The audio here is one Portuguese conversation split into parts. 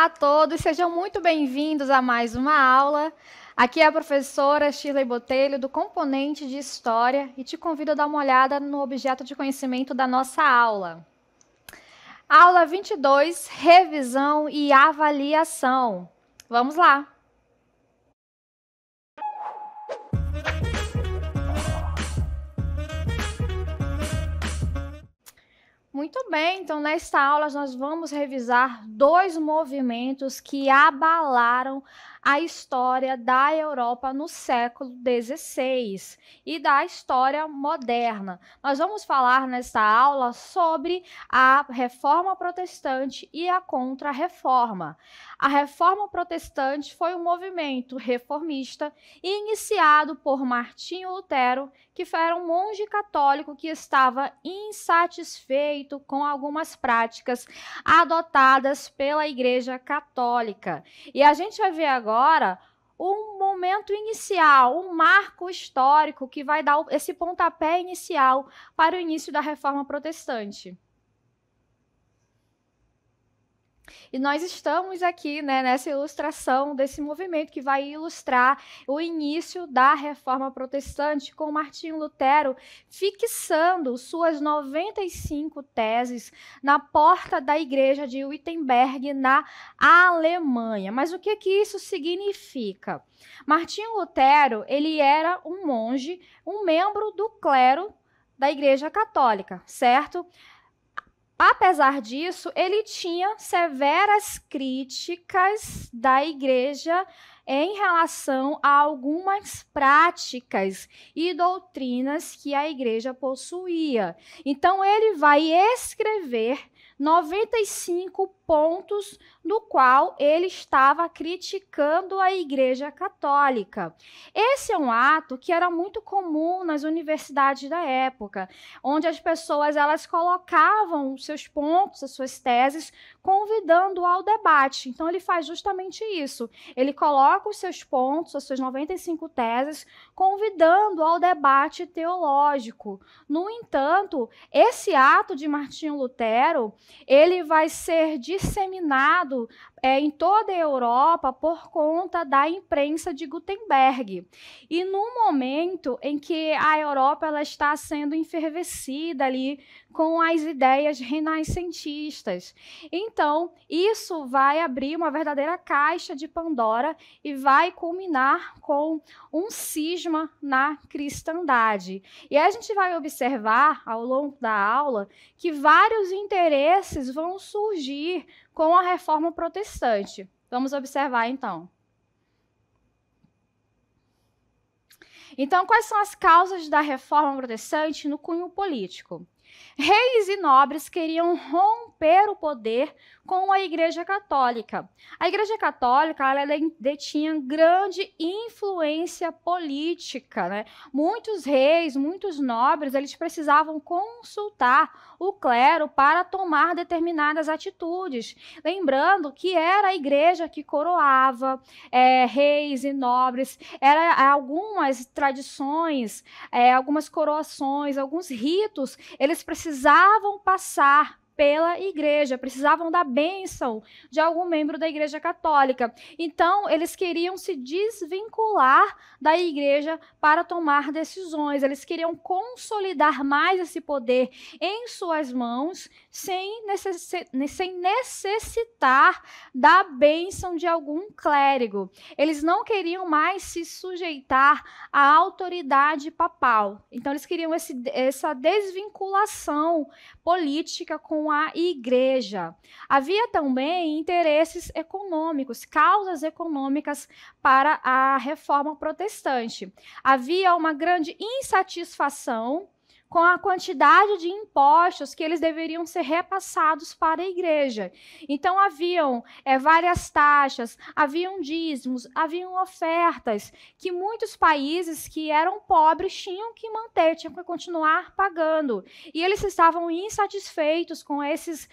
Olá a todos, sejam muito bem-vindos a mais uma aula. Aqui é a professora Shirley Botelho, do componente de História, e te convido a dar uma olhada no objeto de conhecimento da nossa aula. Aula 22, revisão e avaliação. Vamos lá! Muito bem, então nesta aula nós vamos revisar dois movimentos que abalaram a história da Europa no século XVI e da história moderna. Nós vamos falar nesta aula sobre a Reforma Protestante e a Contra-Reforma. A Reforma Protestante foi um movimento reformista iniciado por Martinho Lutero, que era um monge católico que estava insatisfeito com algumas práticas adotadas pela Igreja Católica. E a gente vai ver agora um momento inicial, um marco histórico que vai dar esse pontapé inicial para o início da Reforma Protestante. E nós estamos aqui, nessa ilustração desse movimento que vai ilustrar o início da Reforma Protestante, com Martinho Lutero fixando suas 95 teses na porta da igreja de Wittenberg, na Alemanha. Mas o que isso significa? Martinho Lutero, ele era um monge, um membro do clero da Igreja Católica, certo? Apesar disso, ele tinha severas críticas da igreja em relação a algumas práticas e doutrinas que a igreja possuía. Então, ele vai escrever 95 pontos no qual ele estava criticando a Igreja Católica. Esse é um ato que era muito comum nas universidades da época, onde as pessoas elas colocavam seus pontos, as suas teses, convidando ao debate. Então, ele faz justamente isso. Ele coloca os seus pontos, as suas 95 teses, convidando ao debate teológico. No entanto, esse ato de Martinho Lutero, ele vai ser disseminado em toda a Europa por conta da imprensa de Gutenberg. E no momento em que a Europa ela está sendo enfervescida ali com as ideias renascentistas. Então, isso vai abrir uma verdadeira caixa de Pandora e vai culminar com um cisma na cristandade. E a gente vai observar, ao longo da aula, que vários interesses vão surgir com a Reforma Protestante. Vamos observar, então. Então, quais são as causas da Reforma Protestante no cunho político? Reis e nobres queriam romper o poder com a Igreja Católica. A Igreja Católica ela detinha grande influência política, Muitos reis, muitos nobres, eles precisavam consultar o clero para tomar determinadas atitudes. Lembrando que era a Igreja que coroava reis e nobres, algumas tradições, algumas coroações, alguns ritos, eles precisavam passar pela igreja, precisavam da bênção de algum membro da Igreja Católica. Então, eles queriam se desvincular da igreja para tomar decisões. Eles queriam consolidar mais esse poder em suas mãos, sem necessitar da bênção de algum clérigo. Eles não queriam mais se sujeitar à autoridade papal. Então, eles queriam essa desvinculação política com a igreja. Havia também interesses econômicos, causas econômicas para a Reforma Protestante. Havia uma grande insatisfação com a quantidade de impostos que eles deveriam ser repassados para a igreja. Então, haviam várias taxas, haviam dízimos, haviam ofertas que muitos países que eram pobres tinham que manter, tinham que continuar pagando. E eles estavam insatisfeitos com esses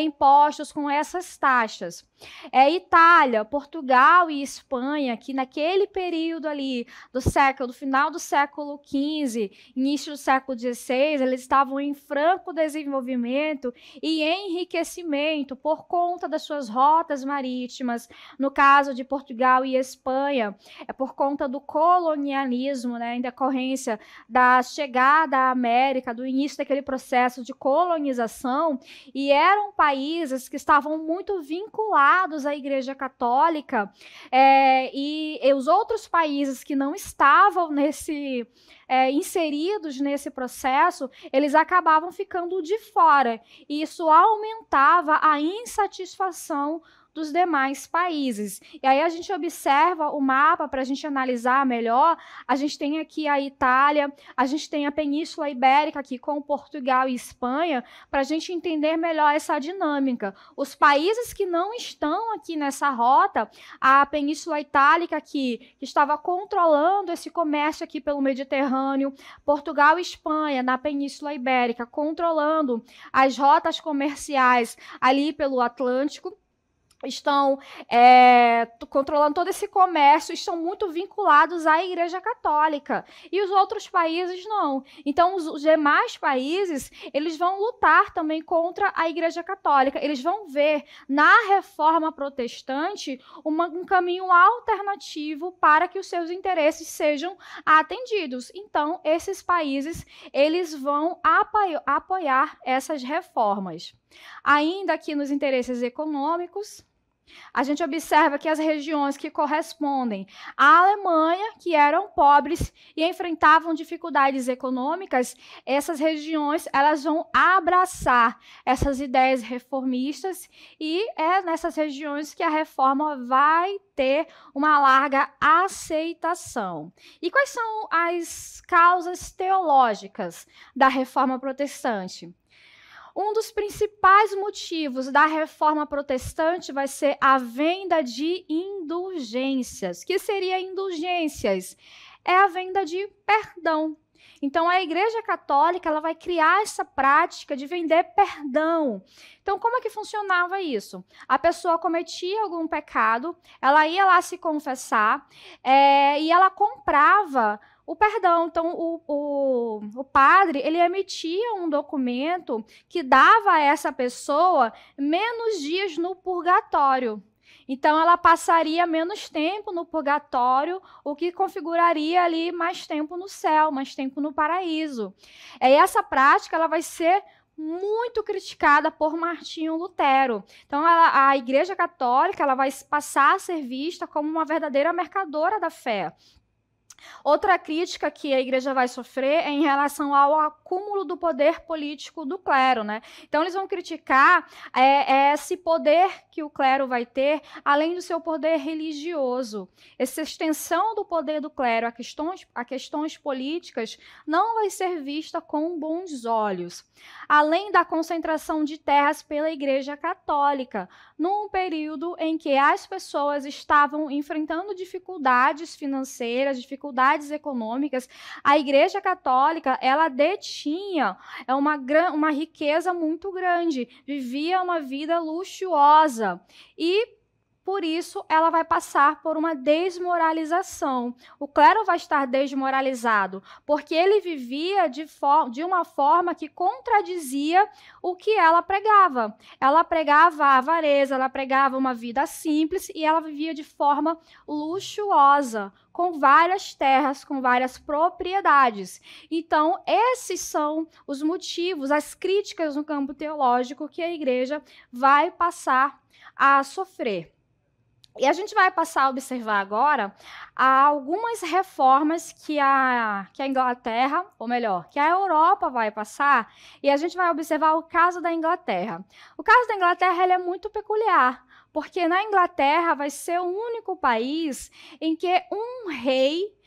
impostos, com essas taxas. Itália, Portugal e Espanha, que naquele período ali do final do século XV, início do século XVI, XVI, eles estavam em franco desenvolvimento e enriquecimento por conta das suas rotas marítimas, no caso de Portugal e Espanha, é por conta do colonialismo, né, em decorrência da chegada à América, do início daquele processo de colonização, e eram países que estavam muito vinculados à Igreja Católica, e os outros países que não estavam inseridos nesse processo, eles acabavam ficando de fora, e isso aumentava a insatisfação dos demais países. E aí a gente observa o mapa para a gente analisar melhor. A gente tem aqui a Itália, a gente tem a Península Ibérica aqui com Portugal e Espanha, para a gente entender melhor essa dinâmica. Os países que não estão aqui nessa rota, a Península Itálica aqui, que estava controlando esse comércio aqui pelo Mediterrâneo, Portugal e Espanha na Península Ibérica, controlando as rotas comerciais ali pelo Atlântico, estão controlando todo esse comércio, estão muito vinculados à Igreja Católica, e os outros países não. Então, os demais países, eles vão lutar também contra a Igreja Católica, eles vão ver na Reforma Protestante um caminho alternativo para que os seus interesses sejam atendidos. Então, esses países, eles vão apoiar essas reformas. Ainda aqui nos interesses econômicos, a gente observa que as regiões que correspondem à Alemanha, que eram pobres e enfrentavam dificuldades econômicas, essas regiões, elas vão abraçar essas ideias reformistas, e é nessas regiões que a reforma vai ter uma larga aceitação. E quais são as causas teológicas da reforma protestante? Um dos principais motivos da reforma protestante vai ser a venda de indulgências. O que seria indulgências? É a venda de perdão. Então, a Igreja Católica, ela vai criar essa prática de vender perdão. Então, como é que funcionava isso? A pessoa cometia algum pecado, ela ia lá se confessar, e ela comprava o perdão. Então, o padre, ele emitia um documento que dava a essa pessoa menos dias no purgatório. Então, ela passaria menos tempo no purgatório, o que configuraria ali mais tempo no céu, mais tempo no paraíso. E essa prática, ela vai ser muito criticada por Martinho Lutero. Então, a Igreja Católica, ela vai passar a ser vista como uma verdadeira mercadora da fé. Outra crítica que a igreja vai sofrer é em relação ao acúmulo do poder político do clero, né? Então, eles vão criticar esse poder que o clero vai ter, além do seu poder religioso. Essa extensão do poder do clero a questões políticas não vai ser vista com bons olhos. Além da concentração de terras pela Igreja Católica, num período em que as pessoas estavam enfrentando dificuldades financeiras, dificuldades econômicas, a Igreja Católica, ela detinha uma riqueza muito grande, vivia uma vida luxuosa, e por isso, ela vai passar por uma desmoralização. O clero vai estar desmoralizado, porque ele vivia de uma forma que contradizia o que ela pregava. Ela pregava a avareza, ela pregava uma vida simples, e ela vivia de forma luxuosa, com várias terras, com várias propriedades. Então, esses são os motivos, as críticas no campo teológico que a igreja vai passar a sofrer. E a gente vai passar a observar agora algumas reformas que a Inglaterra, ou melhor, que a Europa vai passar, e a gente vai observar o caso da Inglaterra. O caso da Inglaterra ele é muito peculiar, porque na Inglaterra vai ser o único país em que um rei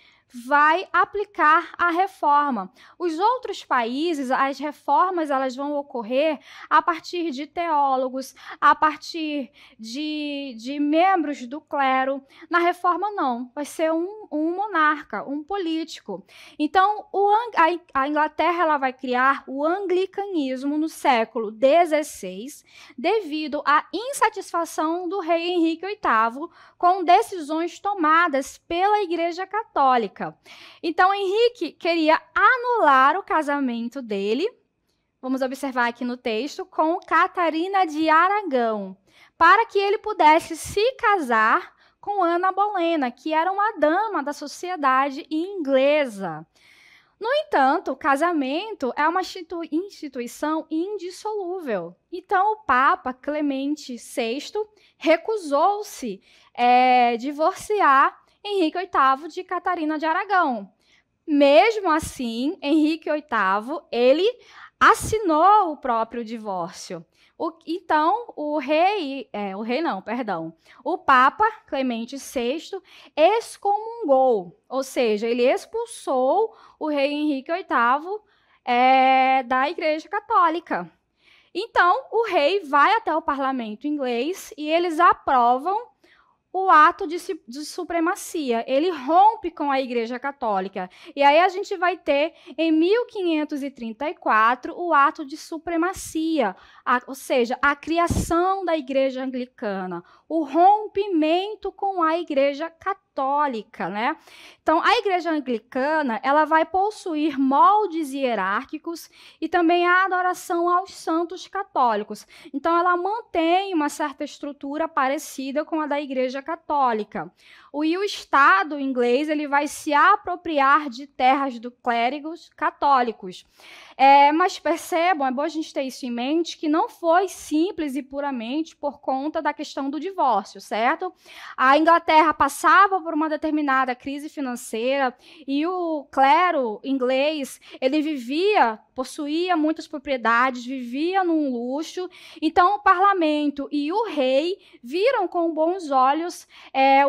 vai aplicar a reforma. Os outros países, as reformas, elas vão ocorrer a partir de teólogos, a partir de membros do clero. Na reforma, não. Vai ser um monarca, um político. Então, a Inglaterra ela vai criar o anglicanismo no século XVI, devido à insatisfação do rei Henrique VIII com decisões tomadas pela Igreja Católica. Católica. Então, Henrique queria anular o casamento dele, vamos observar aqui no texto, com Catarina de Aragão, para que ele pudesse se casar com Ana Bolena, que era uma dama da sociedade inglesa. No entanto, o casamento é uma instituição indissolúvel. Então, o Papa Clemente VI recusou-se divorciar Henrique VIII de Catarina de Aragão. Mesmo assim, Henrique VIII, ele assinou o próprio divórcio. Então, o Papa Clemente VI excomungou, ou seja, ele expulsou o rei Henrique VIII da Igreja Católica. Então, o rei vai até o parlamento inglês e eles aprovam o ato de supremacia. Ele rompe com a Igreja Católica. E aí a gente vai ter, em 1534, o ato de supremacia, ou seja, a criação da Igreja Anglicana, o rompimento com a Igreja Católica, né? Então, a Igreja Anglicana, ela vai possuir moldes hierárquicos e também a adoração aos santos católicos. Então, ela mantém uma certa estrutura parecida com a da Igreja Católica. O Estado inglês, ele vai se apropriar de terras dos clérigos católicos. Mas percebam, é bom a gente ter isso em mente, que não foi simples e puramente por conta da questão do divórcio, certo? A Inglaterra passava por uma determinada crise financeira e o clero inglês, ele possuía muitas propriedades, vivia num luxo. Então, o parlamento e o rei viram com bons olhos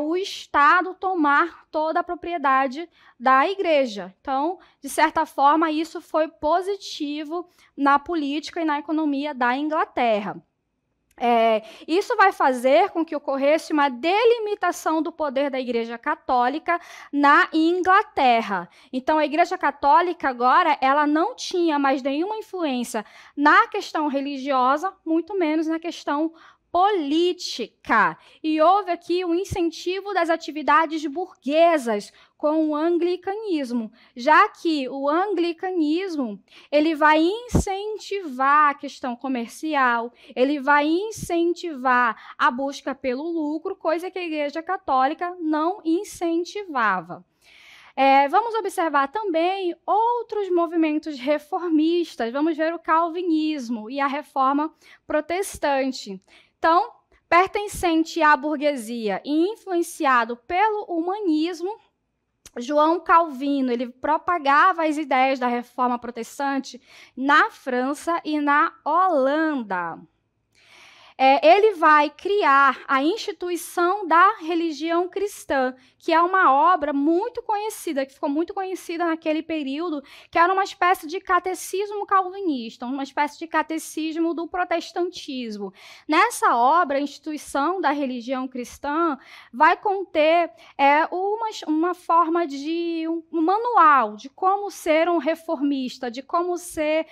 o Estado tomar toda a propriedade da igreja. Então, de certa forma, isso foi positivo na política e na economia da Inglaterra. Isso vai fazer com que ocorresse uma delimitação do poder da Igreja Católica na Inglaterra. Então, a Igreja Católica agora ela não tinha mais nenhuma influência na questão religiosa, muito menos na questão política. E houve aqui um incentivo das atividades burguesas com o anglicanismo, já que o anglicanismo ele vai incentivar a questão comercial, ele vai incentivar a busca pelo lucro, coisa que a Igreja Católica não incentivava. Vamos observar também outros movimentos reformistas. Vamos ver o calvinismo e a reforma protestante. Então, pertencente à burguesia e influenciado pelo humanismo, João Calvino, ele propagava as ideias da reforma protestante na França e na Holanda. Ele vai criar a instituição da religião cristã, que é uma obra muito conhecida, que ficou muito conhecida naquele período, que era uma espécie de catecismo calvinista, uma espécie de catecismo do protestantismo. Nessa obra, a instituição da religião cristã vai conter uma forma de um manual de como ser um reformista, de como ser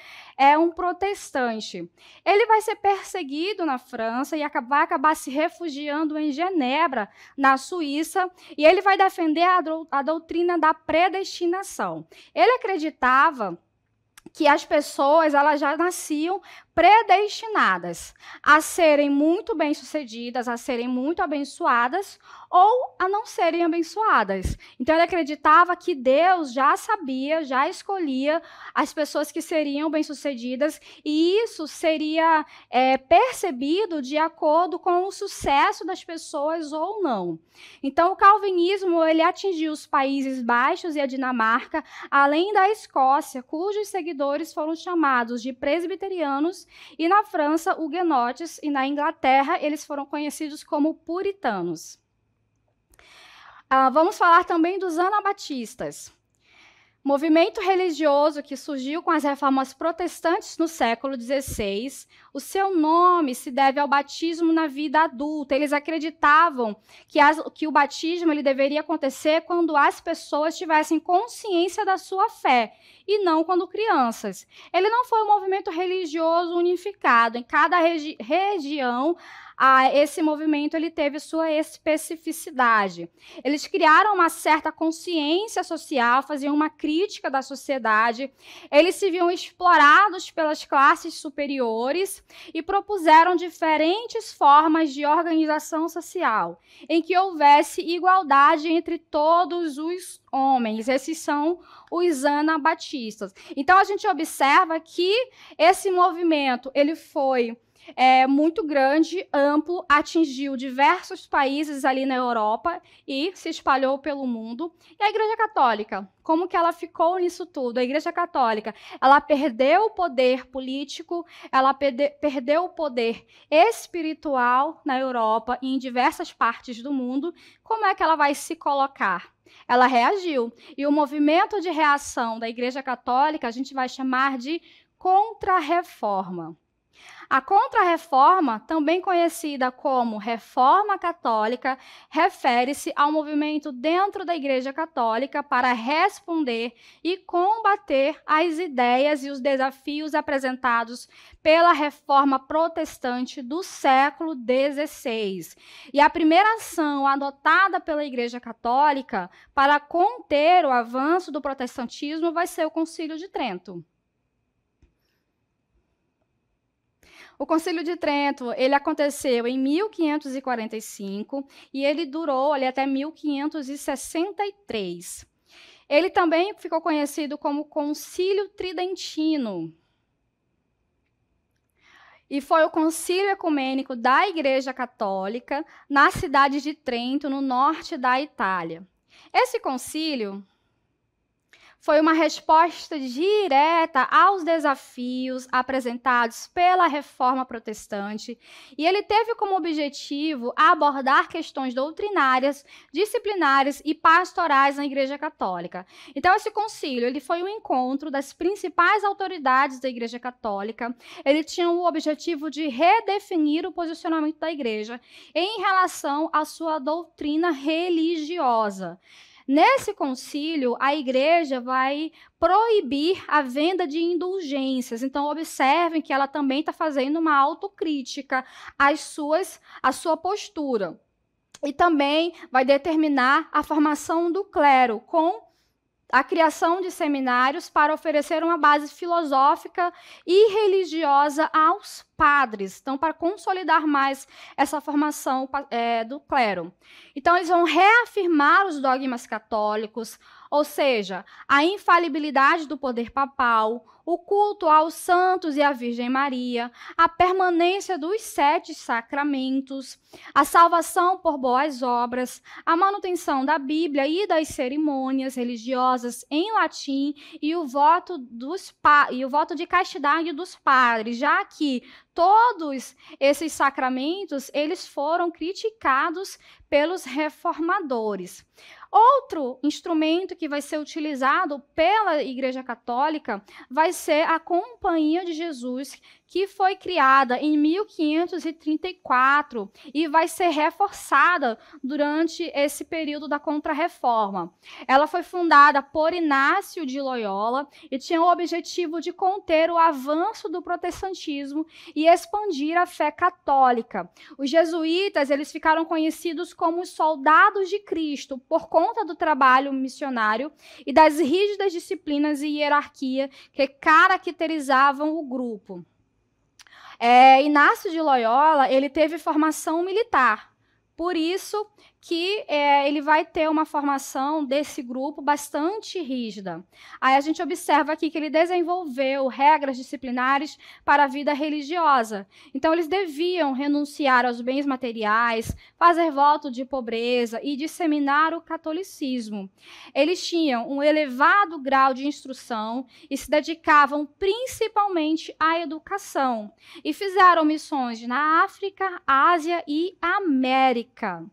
um protestante. Ele vai ser perseguido na França e vai acabar se refugiando em Genebra, na Suíça, e ele vai defender a doutrina da predestinação. Ele acreditava que as pessoas elas já nasciam predestinadas a serem muito bem-sucedidas, a serem muito abençoadas ou a não serem abençoadas. Então, ele acreditava que Deus já sabia, já escolhia as pessoas que seriam bem-sucedidas e isso seria percebido de acordo com o sucesso das pessoas ou não. Então, o calvinismo ele atingiu os Países Baixos e a Dinamarca, além da Escócia, cujos seguidores foram chamados de presbiterianos, e na França, huguenotes, e na Inglaterra, eles foram conhecidos como puritanos. Vamos falar também dos anabatistas. Movimento religioso que surgiu com as reformas protestantes no século XVI. O seu nome se deve ao batismo na vida adulta. Eles acreditavam que o batismo ele deveria acontecer quando as pessoas tivessem consciência da sua fé e não quando crianças. Ele não foi um movimento religioso unificado. Em cada região, esse movimento ele teve sua especificidade. Eles criaram uma certa consciência social, faziam uma crítica da sociedade, eles se viam explorados pelas classes superiores e propuseram diferentes formas de organização social, em que houvesse igualdade entre todos os homens. Esses são os anabatistas. Então, a gente observa que esse movimento ele foi muito grande, amplo, atingiu diversos países ali na Europa e se espalhou pelo mundo. E a Igreja Católica, como que ela ficou nisso tudo? A Igreja Católica, ela perdeu o poder político, ela perdeu o poder espiritual na Europa e em diversas partes do mundo. Como é que ela vai se colocar? Ela reagiu. E o movimento de reação da Igreja Católica a gente vai chamar de Contra-Reforma. A Contra-Reforma, também conhecida como Reforma Católica, refere-se ao movimento dentro da Igreja Católica para responder e combater as ideias e os desafios apresentados pela Reforma Protestante do século XVI. E a primeira ação adotada pela Igreja Católica para conter o avanço do protestantismo vai ser o Concílio de Trento. O Concílio de Trento, ele aconteceu em 1545 e ele durou ali até 1563. Ele também ficou conhecido como Concílio Tridentino. E foi o concílio ecumênico da Igreja Católica na cidade de Trento, no norte da Itália. Esse concílio foi uma resposta direta aos desafios apresentados pela Reforma Protestante, e ele teve como objetivo abordar questões doutrinárias, disciplinares e pastorais na Igreja Católica. Então, esse concílio ele foi um encontro das principais autoridades da Igreja Católica. Ele tinha o objetivo de redefinir o posicionamento da Igreja em relação à sua doutrina religiosa. Nesse concílio, a Igreja vai proibir a venda de indulgências. Então, observem que ela também está fazendo uma autocrítica à sua postura. E também vai determinar a formação do clero, com a criação de seminários para oferecer uma base filosófica e religiosa aos padres, então, para consolidar mais essa formação do clero. Então, eles vão reafirmar os dogmas católicos, ou seja, a infalibilidade do poder papal, o culto aos santos e à Virgem Maria, a permanência dos 7 sacramentos, a salvação por boas obras, a manutenção da Bíblia e das cerimônias religiosas em latim e o voto de castidade dos padres, já que todos esses sacramentos eles foram criticados pelos reformadores. Outro instrumento que vai ser utilizado pela Igreja Católica vai ser a Companhia de Jesus, que foi criada em 1534 e vai ser reforçada durante esse período da Contra-Reforma. Ela foi fundada por Inácio de Loyola e tinha o objetivo de conter o avanço do protestantismo e expandir a fé católica. Os jesuítas eles ficaram conhecidos como os soldados de Cristo por conta do trabalho missionário e das rígidas disciplinas e hierarquia que caracterizavam o grupo. Inácio de Loyola ele teve formação militar, por isso que ele vai ter uma formação desse grupo bastante rígida. Aí a gente observa aqui que ele desenvolveu regras disciplinares para a vida religiosa. Então, eles deviam renunciar aos bens materiais, fazer voto de pobreza e disseminar o catolicismo. Eles tinham um elevado grau de instrução e se dedicavam principalmente à educação. E fizeram missões na África, Ásia e América.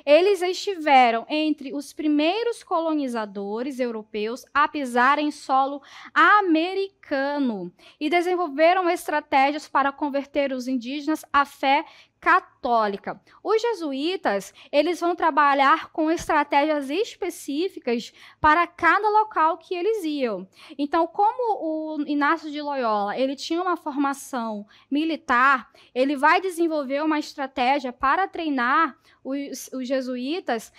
Eles estiveram entre os primeiros colonizadores europeus a pisar em solo americano e desenvolveram estratégias para converter os indígenas à fé católica. Os jesuítas, eles vão trabalhar com estratégias específicas para cada local que eles iam. Então, como o Inácio de Loyola, ele tinha uma formação militar, ele vai desenvolver uma estratégia para treinar os jesuítas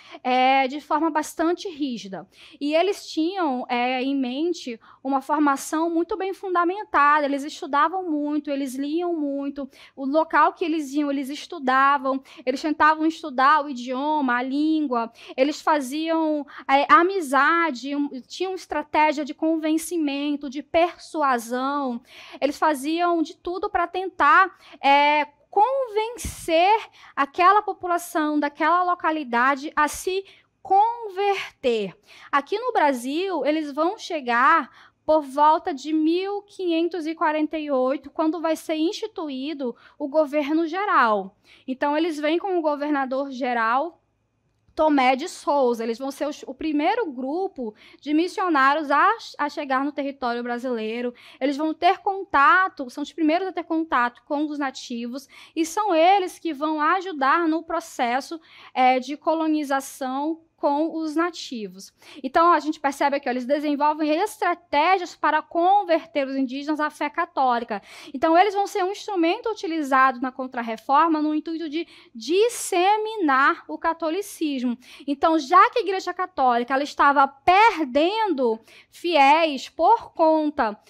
de forma bastante rígida. E eles tinham em mente uma formação muito bem fundamentada, eles estudavam muito, eles liam muito, o local que eles iam, eles estudavam, eles tentavam estudar o idioma, a língua, eles faziam amizade, tinham estratégia de convencimento, de persuasão, eles faziam de tudo para tentar convencer aquela população daquela localidade a se converter. Aqui no Brasil, eles vão chegar por volta de 1548, quando vai ser instituído o governo geral. Então, eles vêm com o governador geral Tomé de Souza. Eles vão ser o primeiro grupo de missionários a chegar no território brasileiro. Eles vão ter contato, são os primeiros a ter contato com os nativos, e são eles que vão ajudar no processo de colonização com os nativos. Então, a gente percebe aqui, eles desenvolvem estratégias para converter os indígenas à fé católica. Então, eles vão ser um instrumento utilizado na Contra-Reforma no intuito de disseminar o catolicismo. Então, já que a Igreja Católica ela estava perdendo fiéis por conta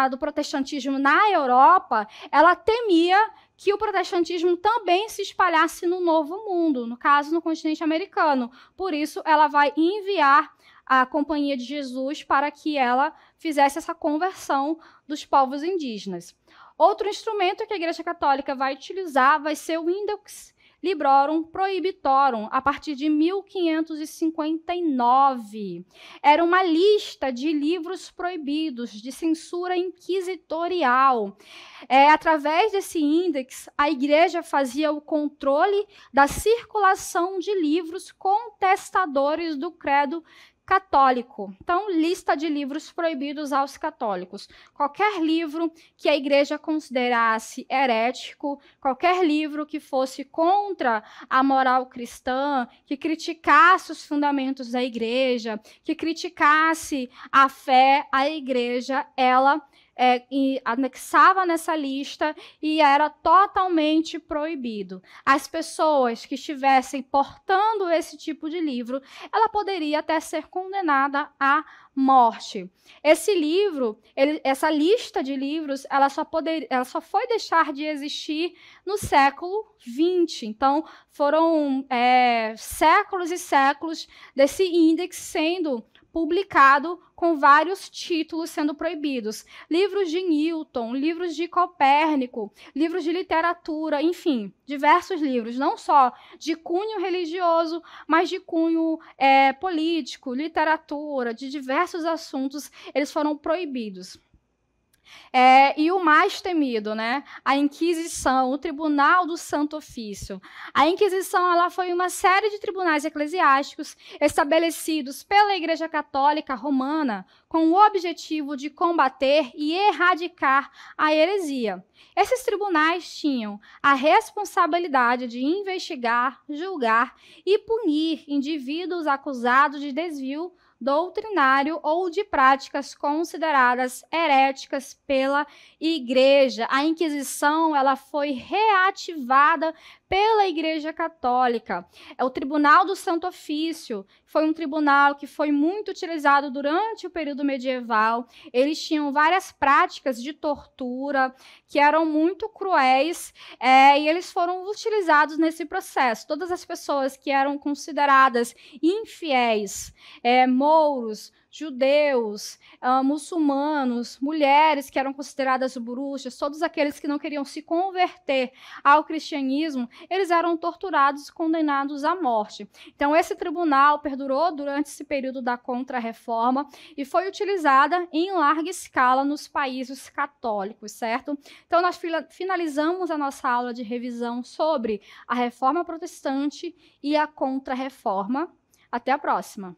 do protestantismo na Europa, ela temia que o protestantismo também se espalhasse no Novo Mundo, no caso, no continente americano. Por isso, ela vai enviar a Companhia de Jesus para que ela fizesse essa conversão dos povos indígenas. Outro instrumento que a Igreja Católica vai utilizar vai ser o Index Librorum Prohibitorum, a partir de 1559. Era uma lista de livros proibidos, de censura inquisitorial. Através desse índex, a Igreja fazia o controle da circulação de livros contestadores do credo católico. Então, lista de livros proibidos aos católicos. Qualquer livro que a Igreja considerasse herético, qualquer livro que fosse contra a moral cristã, que criticasse os fundamentos da Igreja, que criticasse a fé, a Igreja, ela anexava nessa lista e era totalmente proibido. As pessoas que estivessem portando esse tipo de livro, ela poderia até ser condenada à morte. Esse livro, essa lista de livros, ela só foi deixar de existir no século XX. Então, foram séculos e séculos desse índex sendo publicado com vários títulos sendo proibidos. Livros de Newton, livros de Copérnico, livros de literatura, enfim, diversos livros, não só de cunho religioso, mas de cunho político, literatura, de diversos assuntos, eles foram proibidos. E o mais temido, né? A Inquisição, o Tribunal do Santo Ofício. A Inquisição ela foi uma série de tribunais eclesiásticos estabelecidos pela Igreja Católica Romana com o objetivo de combater e erradicar a heresia. Esses tribunais tinham a responsabilidade de investigar, julgar e punir indivíduos acusados de desvio doutrinário ou de práticas consideradas heréticas pela Igreja. A Inquisição ela foi reativada pela Igreja Católica. O Tribunal do Santo Ofício foi um tribunal que foi muito utilizado durante o período medieval. Eles tinham várias práticas de tortura que eram muito cruéis e eles foram utilizados nesse processo. Todas as pessoas que eram consideradas infiéis, mouros, judeus, muçulmanos, mulheres que eram consideradas bruxas, todos aqueles que não queriam se converter ao cristianismo, eles eram torturados e condenados à morte. Então, esse tribunal perdurou durante esse período da Contra-Reforma e foi utilizada em larga escala nos países católicos, certo? Então, nós finalizamos a nossa aula de revisão sobre a Reforma Protestante e a Contra-Reforma. Até a próxima!